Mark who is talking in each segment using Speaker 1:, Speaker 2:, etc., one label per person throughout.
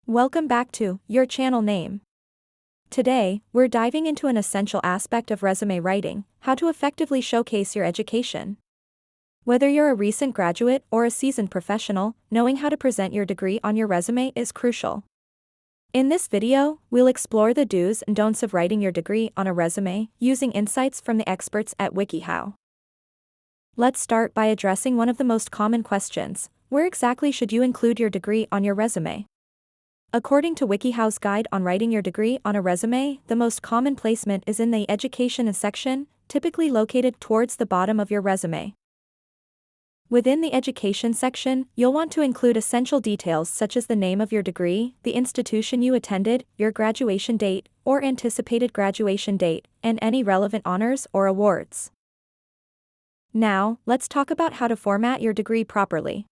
Speaker 1: Welcome back to your channel name. Today, we're diving into an essential aspect of resume writing: how to effectively showcase your education. Whether you're a recent graduate or a seasoned professional, knowing how to present your degree on your resume is crucial. In this video, we'll explore the do's and don'ts of writing your degree on a resume, using insights from the experts at WikiHow. Let's start by addressing one of the most common questions: where exactly should you include your degree on your resume? According to WikiHow's guide on writing your degree on a resume, the most common placement is in the education section, typically located towards the bottom of your resume. Within the education section, you'll want to include essential details such as the name of your degree, the institution you attended, your graduation date, or anticipated graduation date, and any relevant honors or awards. Now, let's talk about how to format your degree properly.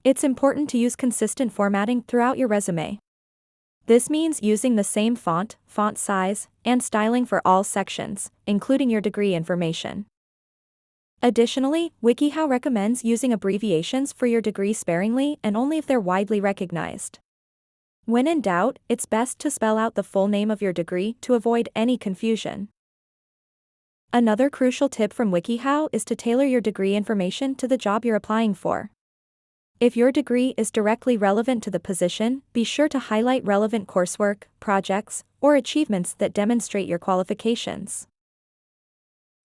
Speaker 1: It's important to use consistent formatting throughout your resume. This means using the same font size, and styling for all sections, including your degree information. Additionally, WikiHow recommends using abbreviations for your degree sparingly and only if they're widely recognized. When in doubt, it's best to spell out the full name of your degree to avoid any confusion. Another crucial tip from WikiHow is to tailor your degree information to the job you're applying for. If your degree is directly relevant to the position, be sure to highlight relevant coursework, projects, or achievements that demonstrate your qualifications.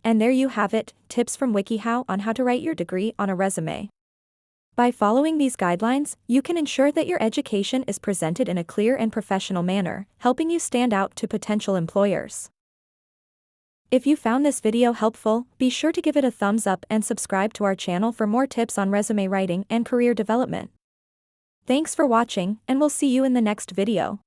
Speaker 1: And there you have it, tips from WikiHow on how to write your degree on a resume. By following these guidelines, you can ensure that your education is presented in a clear and professional manner, helping you stand out to potential employers. If you found this video helpful, be sure to give it a thumbs up and subscribe to our channel for more tips on resume writing and career development. Thanks for watching, and we'll see you in the next video.